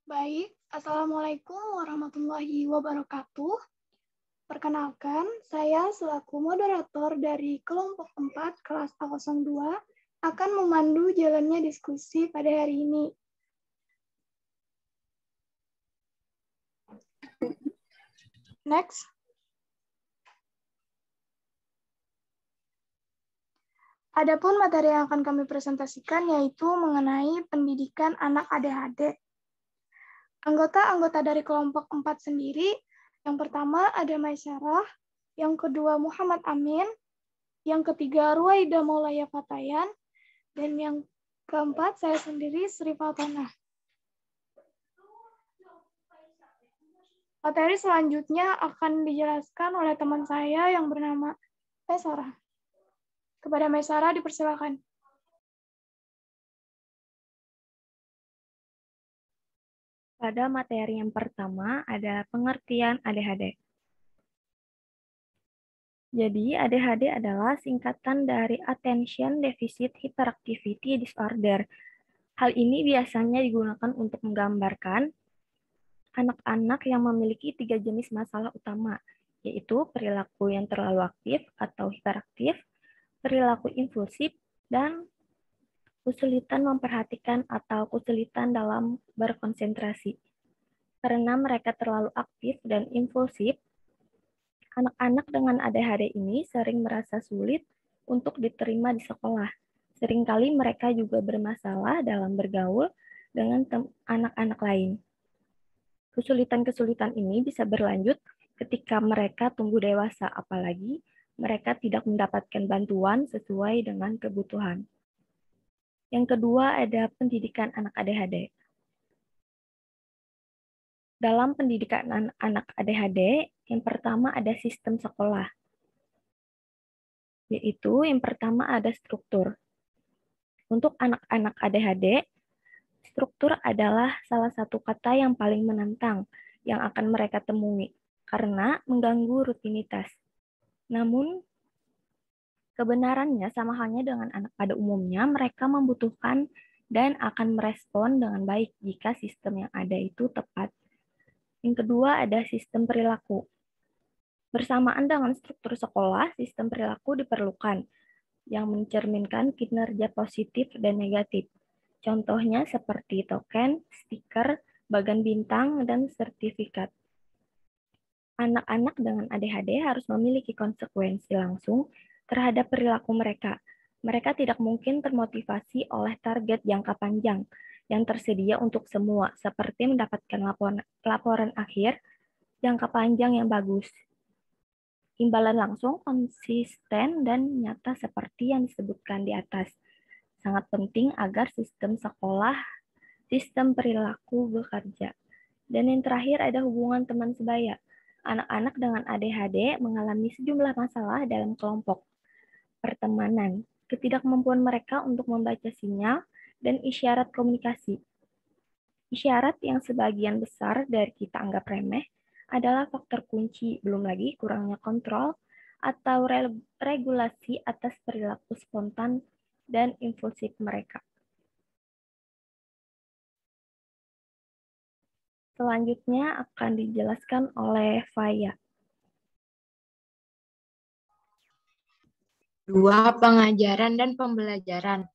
Baik, Assalamualaikum warahmatullahi wabarakatuh. Perkenalkan, saya selaku moderator dari kelompok 4 kelas A02 akan memandu jalannya diskusi pada hari ini. Next. Adapun materi yang akan kami presentasikan yaitu mengenai pendidikan anak ADHD. Anggota-anggota dari kelompok 4 sendiri, yang pertama ada Maisyarah, yang kedua Muhammad Amin, yang ketiga Ruwaida Maulaya Fatayan, dan yang keempat saya sendiri Sri Fatonah. Materi selanjutnya akan dijelaskan oleh teman saya yang bernama Maisarah. Kepada Maisarah dipersilakan. Pada materi yang pertama ada pengertian ADHD. Jadi, ADHD adalah singkatan dari Attention Deficit Hyperactivity Disorder. Hal ini biasanya digunakan untuk menggambarkan anak-anak yang memiliki 3 jenis masalah utama, yaitu perilaku yang terlalu aktif atau hiperaktif, perilaku impulsif, dan kesulitan memperhatikan atau kesulitan dalam berkonsentrasi. Karena mereka terlalu aktif dan impulsif, anak-anak dengan ADHD ini sering merasa sulit untuk diterima di sekolah. Seringkali mereka juga bermasalah dalam bergaul dengan anak-anak lain. Kesulitan-kesulitan ini bisa berlanjut ketika mereka tumbuh dewasa, apalagi mereka tidak mendapatkan bantuan sesuai dengan kebutuhan. Yang kedua ada pendidikan anak ADHD. Dalam pendidikan anak ADHD, yang pertama ada sistem sekolah. Yaitu yang pertama ada struktur. Untuk anak-anak ADHD, struktur adalah salah satu kata yang paling menantang yang akan mereka temui karena mengganggu rutinitas. Namun, kebenarannya sama halnya dengan anak pada umumnya, mereka membutuhkan dan akan merespon dengan baik jika sistem yang ada itu tepat. Yang kedua ada sistem perilaku. Bersamaan dengan struktur sekolah, sistem perilaku diperlukan yang mencerminkan kinerja positif dan negatif. Contohnya seperti token, stiker, bagan bintang, dan sertifikat. Anak-anak dengan ADHD harus memiliki konsekuensi langsung terhadap perilaku mereka. Mereka tidak mungkin termotivasi oleh target jangka panjang yang tersedia untuk semua, seperti mendapatkan laporan akhir jangka panjang yang bagus. Imbalan langsung, konsisten, dan nyata seperti yang disebutkan di atas. Sangat penting agar sistem sekolah, sistem perilaku bekerja. Dan yang terakhir ada hubungan teman sebaya. Anak-anak dengan ADHD mengalami sejumlah masalah dalam kelompok pertemanan, ketidakmampuan mereka untuk membaca sinyal, dan isyarat komunikasi. Isyarat yang sebagian besar dari kita anggap remeh adalah faktor kunci, belum lagi kurangnya kontrol atau regulasi atas perilaku spontan dan impulsif mereka. Selanjutnya akan dijelaskan oleh Faya. 2. Pengajaran dan pembelajaran.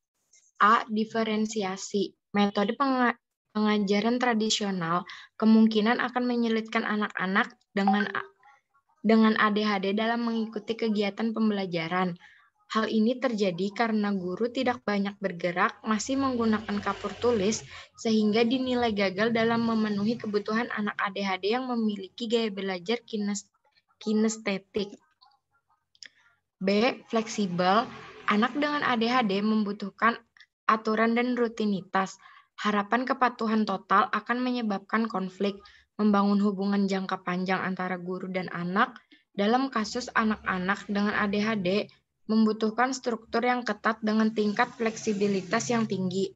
A. Diferensiasi. Metode pengajaran tradisional kemungkinan akan menyulitkan anak-anak dengan ADHD dalam mengikuti kegiatan pembelajaran. Hal ini terjadi karena guru tidak banyak bergerak, masih menggunakan kapur tulis, sehingga dinilai gagal dalam memenuhi kebutuhan anak ADHD yang memiliki gaya belajar kinestetik. B. Fleksibel. Anak dengan ADHD membutuhkan aturan dan rutinitas. Harapan kepatuhan total akan menyebabkan konflik, membangun hubungan jangka panjang antara guru dan anak. Dalam kasus anak-anak dengan ADHD, membutuhkan struktur yang ketat dengan tingkat fleksibilitas yang tinggi.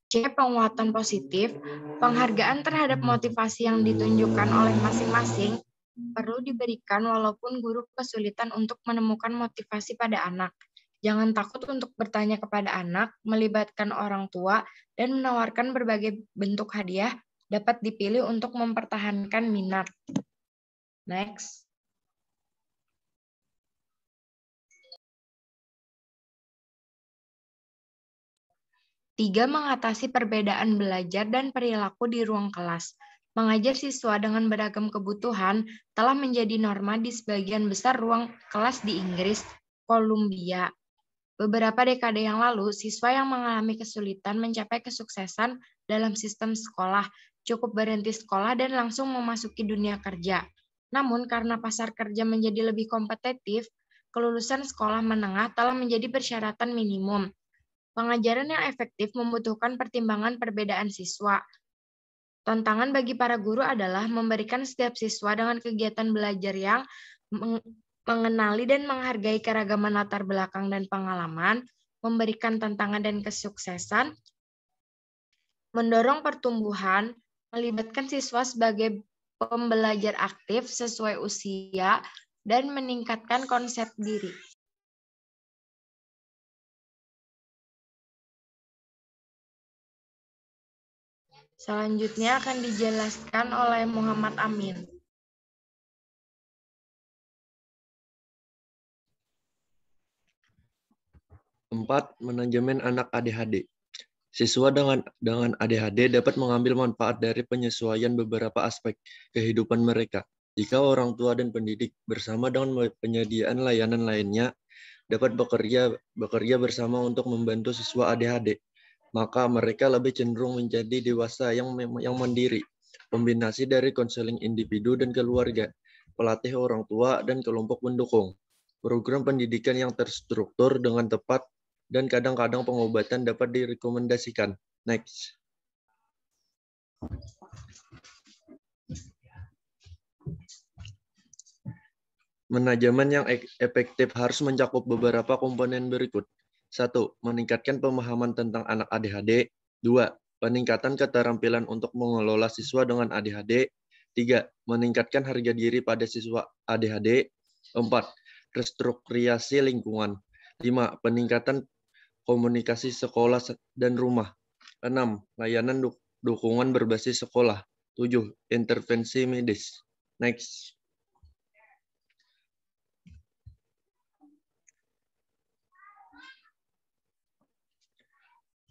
C. Penguatan positif. Penghargaan terhadap motivasi yang ditunjukkan oleh masing-masing perlu diberikan walaupun guru kesulitan untuk menemukan motivasi pada anak. Jangan takut untuk bertanya kepada anak, melibatkan orang tua, dan menawarkan berbagai bentuk hadiah dapat dipilih untuk mempertahankan minat. Next. Tiga, mengatasi perbedaan belajar dan perilaku di ruang kelas. Mengajar siswa dengan beragam kebutuhan telah menjadi norma di sebagian besar ruang kelas di Inggris, Columbia. Beberapa dekade yang lalu, siswa yang mengalami kesulitan mencapai kesuksesan dalam sistem sekolah cukup berhenti sekolah dan langsung memasuki dunia kerja. Namun karena pasar kerja menjadi lebih kompetitif, kelulusan sekolah menengah telah menjadi persyaratan minimum. Pengajaran yang efektif membutuhkan pertimbangan perbedaan siswa. Tantangan bagi para guru adalah memberikan setiap siswa dengan kegiatan belajar yang mengenali dan menghargai keragaman latar belakang dan pengalaman, memberikan tantangan dan kesuksesan, mendorong pertumbuhan, melibatkan siswa sebagai pembelajar aktif sesuai usia, dan meningkatkan konsep diri. Selanjutnya akan dijelaskan oleh Muhammad Amin. 4. Manajemen anak ADHD. Siswa dengan ADHD dapat mengambil manfaat dari penyesuaian beberapa aspek kehidupan mereka. Jika orang tua dan pendidik bersama dengan penyediaan layanan lainnya dapat bekerja bersama untuk membantu siswa ADHD, maka mereka lebih cenderung menjadi dewasa yang mandiri. Kombinasi dari konseling individu dan keluarga, pelatih orang tua, dan kelompok pendukung. Program pendidikan yang terstruktur dengan tepat dan kadang-kadang pengobatan dapat direkomendasikan. Next. Manajemen yang efektif harus mencakup beberapa komponen berikut. 1. Meningkatkan pemahaman tentang anak ADHD. 2. Peningkatan keterampilan untuk mengelola siswa dengan ADHD. 3. Meningkatkan harga diri pada siswa ADHD. 4. Restrukturasi lingkungan. 5. Peningkatan komunikasi sekolah dan rumah. 6. Layanan dukungan berbasis sekolah. 7. Intervensi medis. Next.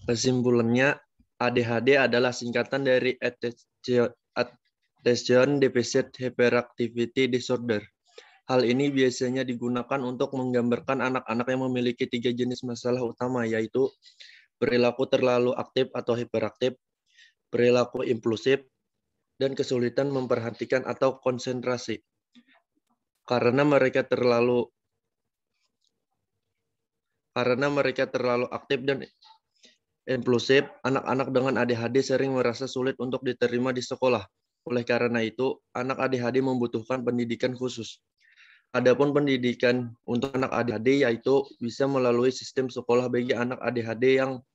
Kesimpulannya, ADHD adalah singkatan dari Attention Deficit Hyperactivity Disorder. Hal ini biasanya digunakan untuk menggambarkan anak-anak yang memiliki 3 jenis masalah utama, yaitu perilaku terlalu aktif atau hiperaktif, perilaku impulsif, dan kesulitan memperhatikan atau konsentrasi. Karena mereka terlalu aktif dan impulsif, anak-anak dengan ADHD sering merasa sulit untuk diterima di sekolah. Oleh karena itu, anak ADHD membutuhkan pendidikan khusus. Adapun pendidikan untuk anak ADHD yaitu bisa melalui sistem sekolah bagi anak ADHD yang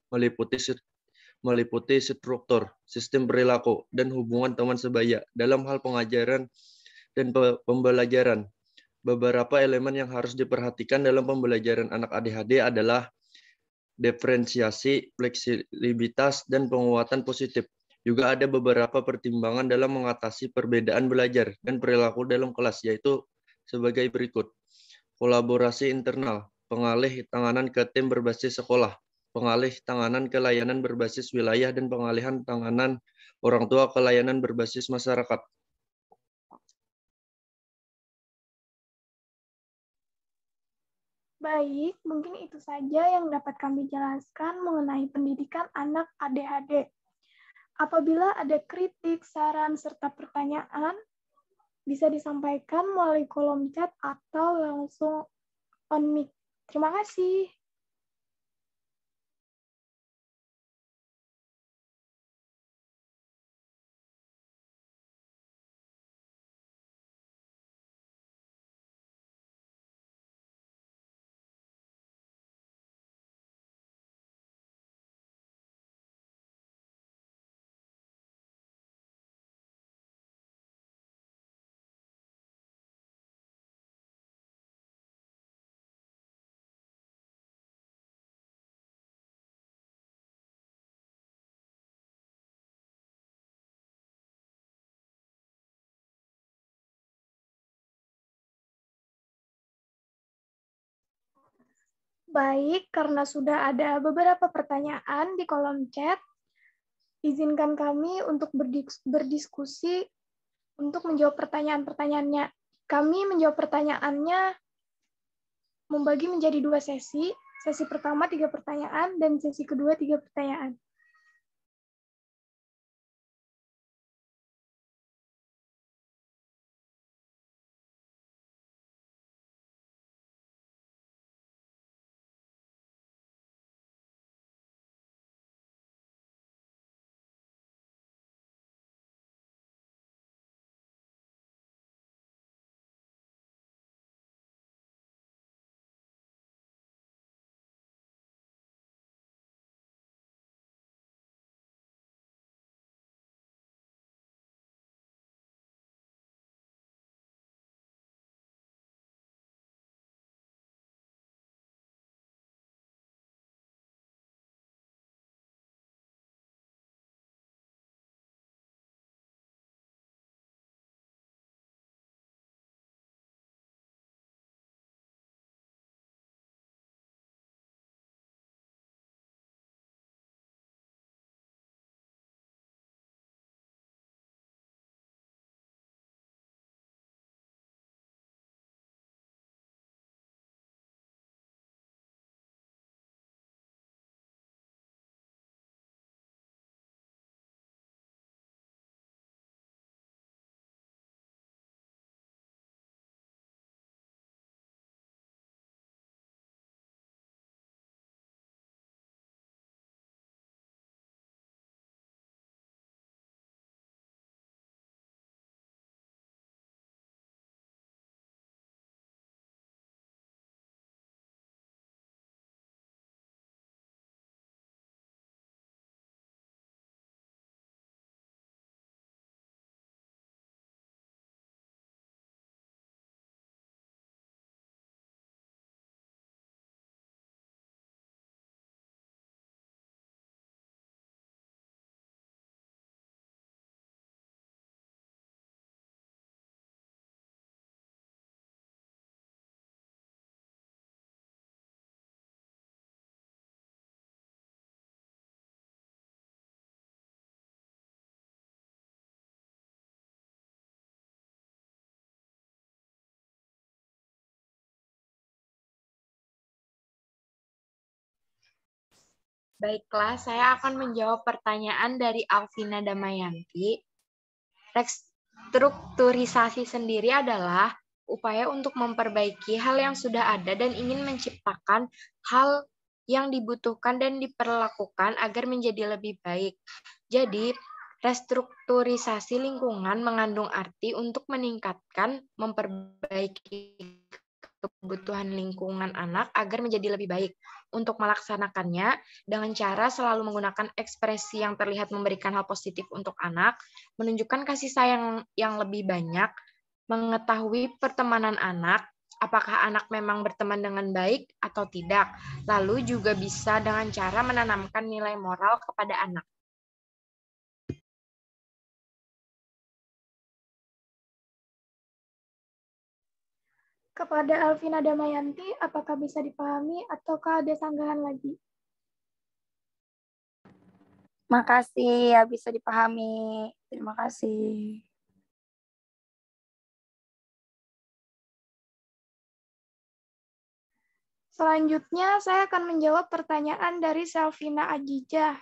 meliputi struktur, sistem perilaku, dan hubungan teman sebaya dalam hal pengajaran dan pembelajaran. Beberapa elemen yang harus diperhatikan dalam pembelajaran anak ADHD adalah diferensiasi, fleksibilitas, dan penguatan positif. Juga ada beberapa pertimbangan dalam mengatasi perbedaan belajar dan perilaku dalam kelas, yaitu sebagai berikut. Kolaborasi internal, pengalih tanganan ke tim berbasis sekolah, pengalih tanganan ke layanan berbasis wilayah, dan pengalihan tanganan orang tua ke layanan berbasis masyarakat. Baik, mungkin itu saja yang dapat kami jelaskan mengenai pendidikan anak ADHD. Apabila ada kritik, saran, serta pertanyaan, bisa disampaikan melalui kolom chat atau langsung on mic. Terima kasih. Baik, karena sudah ada beberapa pertanyaan di kolom chat, izinkan kami untuk berdiskusi untuk menjawab pertanyaan-pertanyaannya. Kami menjawab pertanyaannya membagi menjadi 2 sesi. Sesi pertama 3 pertanyaan dan sesi kedua 3 pertanyaan. Baiklah, saya akan menjawab pertanyaan dari Alvina Damayanti. Restrukturisasi sendiri adalah upaya untuk memperbaiki hal yang sudah ada dan ingin menciptakan hal yang dibutuhkan dan diperlakukan agar menjadi lebih baik. Jadi, restrukturisasi lingkungan mengandung arti untuk meningkatkan, memperbaiki kebutuhan lingkungan anak agar menjadi lebih baik. Untuk melaksanakannya, dengan cara selalu menggunakan ekspresi yang terlihat memberikan hal positif untuk anak, menunjukkan kasih sayang yang lebih banyak, mengetahui pertemanan anak, apakah anak memang berteman dengan baik atau tidak, lalu juga bisa dengan cara menanamkan nilai moral kepada anak. Kepada Alvina Damayanti, apakah bisa dipahami ataukah ada sanggahan lagi? Makasih, ya bisa dipahami. Terima kasih. Selanjutnya, saya akan menjawab pertanyaan dari Selvina Ajijah.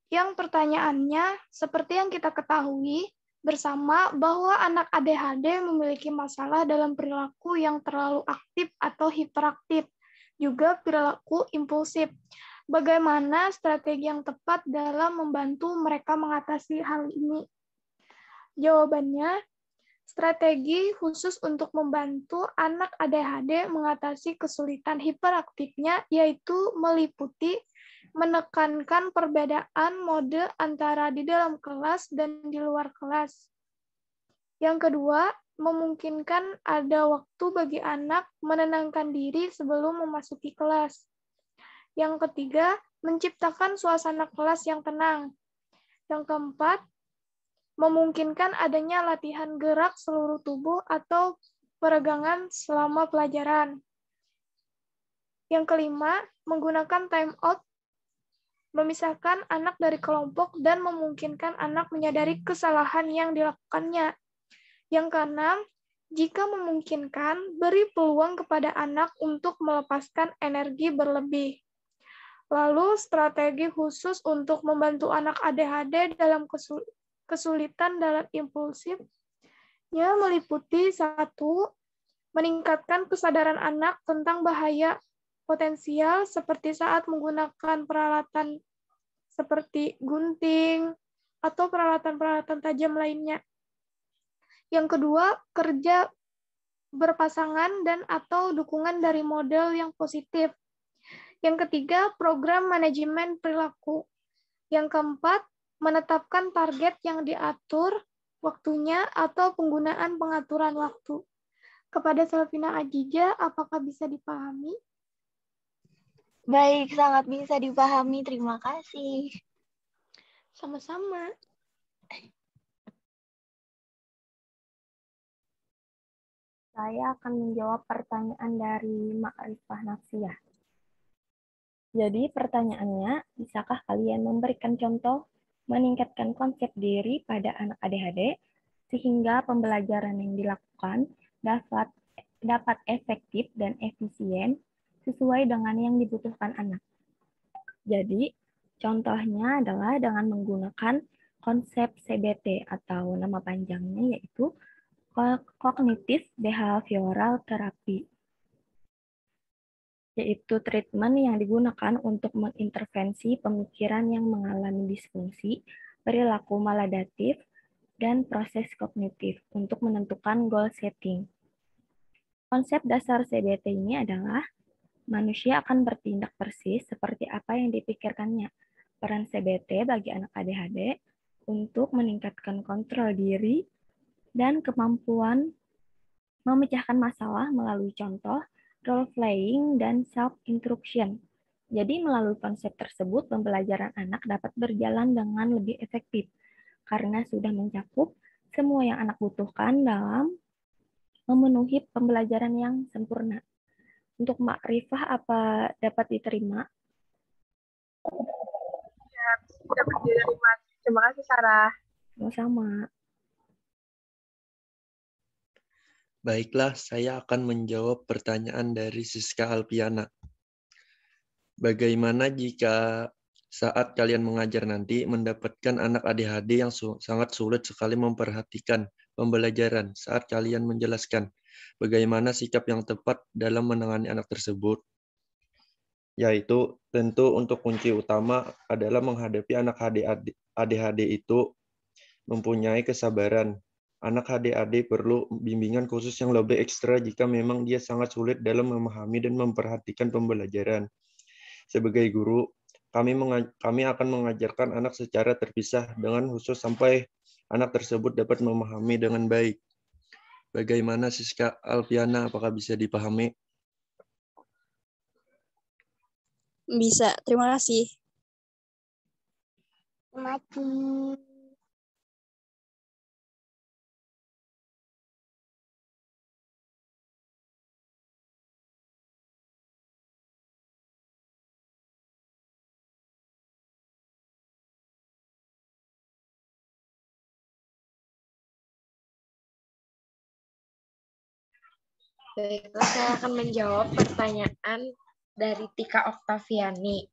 Yang pertanyaannya, seperti yang kita ketahui bersama bahwa anak ADHD memiliki masalah dalam perilaku yang terlalu aktif atau hiperaktif, juga perilaku impulsif. Bagaimana strategi yang tepat dalam membantu mereka mengatasi hal ini? Jawabannya, strategi khusus untuk membantu anak ADHD mengatasi kesulitan hiperaktifnya yaitu meliputi menekankan perbedaan mode antara di dalam kelas dan di luar kelas. Yang kedua, memungkinkan ada waktu bagi anak menenangkan diri sebelum memasuki kelas. Yang ketiga, menciptakan suasana kelas yang tenang. Yang keempat, memungkinkan adanya latihan gerak seluruh tubuh atau peregangan selama pelajaran. Yang kelima, menggunakan time out, memisahkan anak dari kelompok dan memungkinkan anak menyadari kesalahan yang dilakukannya. Yang keenam, jika memungkinkan, beri peluang kepada anak untuk melepaskan energi berlebih. Lalu, strategi khusus untuk membantu anak ADHD dalam kesulitan dalam impulsifnya meliputi 1. Meningkatkan kesadaran anak tentang bahaya potensial seperti saat menggunakan peralatan seperti gunting atau peralatan-peralatan tajam lainnya. Yang kedua, kerja berpasangan dan atau dukungan dari model yang positif. Yang ketiga, program manajemen perilaku. Yang keempat, menetapkan target yang diatur waktunya atau penggunaan pengaturan waktu. Kepada Selvina Ajija, apakah bisa dipahami? Baik, sangat bisa dipahami. Terima kasih. Sama-sama. Saya akan menjawab pertanyaan dari Ma'rifah Nafsiyah. Jadi pertanyaannya, bisakah kalian memberikan contoh meningkatkan konsep diri pada anak ADHD sehingga pembelajaran yang dilakukan dapat efektif dan efisien sesuai dengan yang dibutuhkan anak. Jadi, contohnya adalah dengan menggunakan konsep CBT atau nama panjangnya yaitu Cognitive Behavioral Therapy, yaitu treatment yang digunakan untuk mengintervensi pemikiran yang mengalami disfungsi, perilaku maladaptif, dan proses kognitif untuk menentukan goal setting. Konsep dasar CBT ini adalah manusia akan bertindak persis seperti apa yang dipikirkannya. Peran CBT bagi anak ADHD untuk meningkatkan kontrol diri dan kemampuan memecahkan masalah melalui contoh, role-playing, dan self-instruction. Jadi melalui konsep tersebut, pembelajaran anak dapat berjalan dengan lebih efektif karena sudah mencakup semua yang anak butuhkan dalam memenuhi pembelajaran yang sempurna. Untuk Ma'rifah, apa dapat diterima? Ya, dapat diterima. Terima kasih, Sarah. Sama-sama. Baiklah, saya akan menjawab pertanyaan dari Siska Alpiana. Bagaimana jika saat kalian mengajar nanti mendapatkan anak ADHD yang sangat sulit sekali memperhatikan pembelajaran saat kalian menjelaskan? Bagaimana sikap yang tepat dalam menangani anak tersebut? Yaitu tentu untuk kunci utama adalah menghadapi anak ADHD itu mempunyai kesabaran. Anak ADHD perlu bimbingan khusus yang lebih ekstra jika memang dia sangat sulit dalam memahami dan memperhatikan pembelajaran. Sebagai guru, kami akan mengajarkan anak secara terpisah dengan khusus sampai anak tersebut dapat memahami dengan baik. Bagaimana Siska Alfiana, apakah bisa dipahami? Bisa, terima kasih. Terima kasih. Baiklah, saya akan menjawab pertanyaan dari Tika Oktaviani.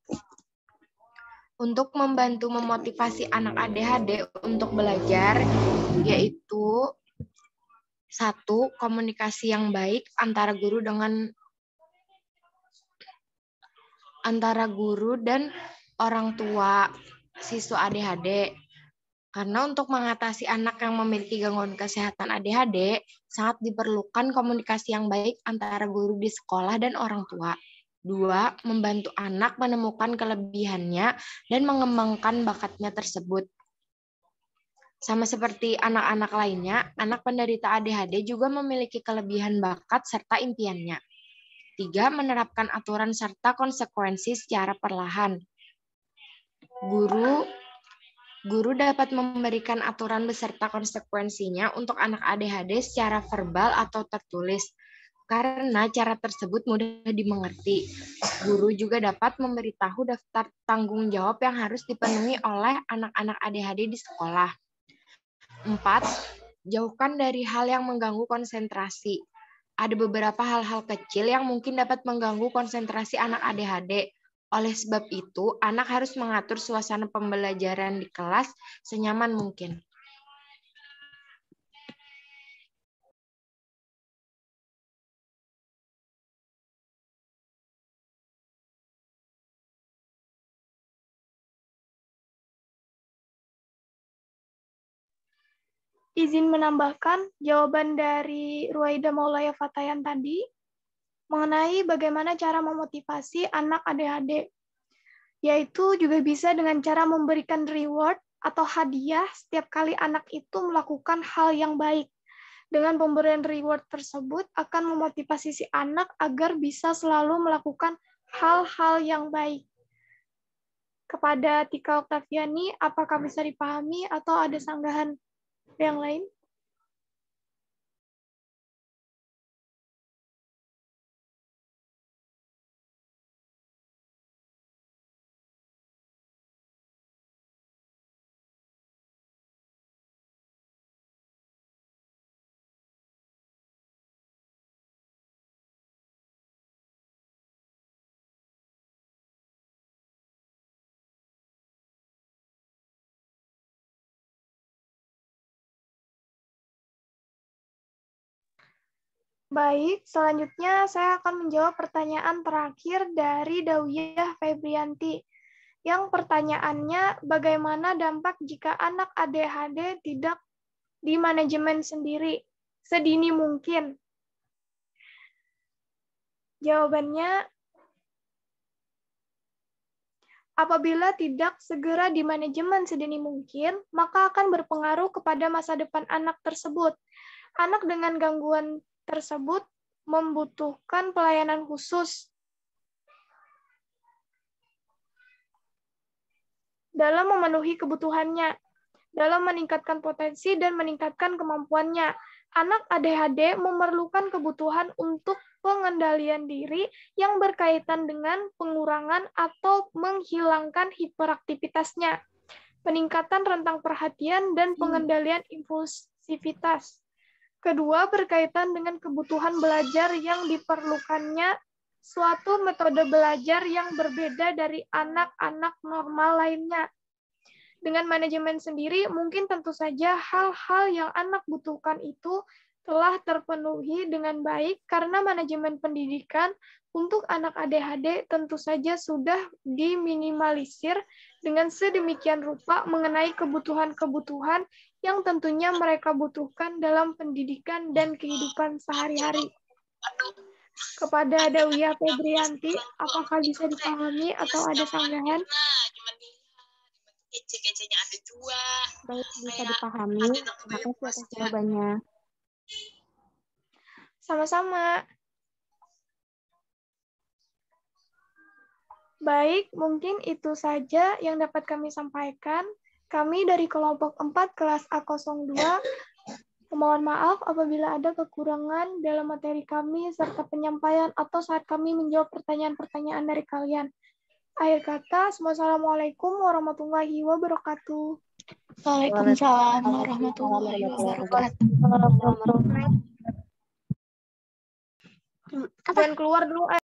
Untuk membantu memotivasi anak ADHD untuk belajar, yaitu 1. Komunikasi yang baik antara guru dan orang tua siswa ADHD. Karena untuk mengatasi anak yang memiliki gangguan kesehatan ADHD, sangat diperlukan komunikasi yang baik antara guru di sekolah dan orang tua. 2. Membantu anak menemukan kelebihannya dan mengembangkan bakatnya tersebut. Sama seperti anak-anak lainnya, anak penderita ADHD juga memiliki kelebihan bakat serta impiannya. 3. Menerapkan aturan serta konsekuensi secara perlahan. Guru dapat memberikan aturan beserta konsekuensinya untuk anak ADHD secara verbal atau tertulis. Karena cara tersebut mudah dimengerti. Guru juga dapat memberitahu daftar tanggung jawab yang harus dipenuhi oleh anak-anak ADHD di sekolah. 4. Jauhkan dari hal yang mengganggu konsentrasi. Ada beberapa hal-hal kecil yang mungkin dapat mengganggu konsentrasi anak ADHD. Oleh sebab itu, anak harus mengatur suasana pembelajaran di kelas senyaman mungkin. Izin menambahkan jawaban dari Ruwaida Maulaya Fatayan tadi mengenai bagaimana cara memotivasi anak ADHD. Yaitu juga bisa dengan cara memberikan reward atau hadiah setiap kali anak itu melakukan hal yang baik. Dengan pemberian reward tersebut akan memotivasi si anak agar bisa selalu melakukan hal-hal yang baik. Kepada Tika Oktaviani, apakah bisa dipahami atau ada sanggahan yang lain? Baik, selanjutnya saya akan menjawab pertanyaan terakhir dari Dawiyah Febrianti. Yang pertanyaannya, bagaimana dampak jika anak ADHD tidak di manajemen sendiri sedini mungkin? Jawabannya, apabila tidak segera di manajemen sedini mungkin, maka akan berpengaruh kepada masa depan anak tersebut. Anak dengan gangguan tersebut membutuhkan pelayanan khusus dalam memenuhi kebutuhannya, dalam meningkatkan potensi dan meningkatkan kemampuannya. Anak ADHD memerlukan kebutuhan untuk pengendalian diri yang berkaitan dengan pengurangan atau menghilangkan hiperaktivitasnya, peningkatan rentang perhatian, dan pengendalian impulsivitas. Kedua, berkaitan dengan kebutuhan belajar yang diperlukannya suatu metode belajar yang berbeda dari anak-anak normal lainnya. Dengan manajemen sendiri, mungkin tentu saja hal-hal yang anak butuhkan itu telah terpenuhi dengan baik karena manajemen pendidikan untuk anak ADHD tentu saja sudah diminimalisir dengan sedemikian rupa mengenai kebutuhan-kebutuhan yang tentunya mereka butuhkan dalam pendidikan dan kehidupan sehari-hari. Kepada Dawiyah Febrianti, apakah bisa dipahami atau ada sanggahan? Baik, bisa dipahami. Terima kasih atas jawabannya. Sama-sama. Baik, mungkin itu saja yang dapat kami sampaikan. Kami dari kelompok 4 kelas A02 mohon maaf apabila ada kekurangan dalam materi kami serta penyampaian atau saat kami menjawab pertanyaan-pertanyaan dari kalian. Akhir kata, wassalamualaikum warahmatullahi wabarakatuh. Waalaikumsalam warahmatullahi wabarakatuh. Jangan keluar dulu.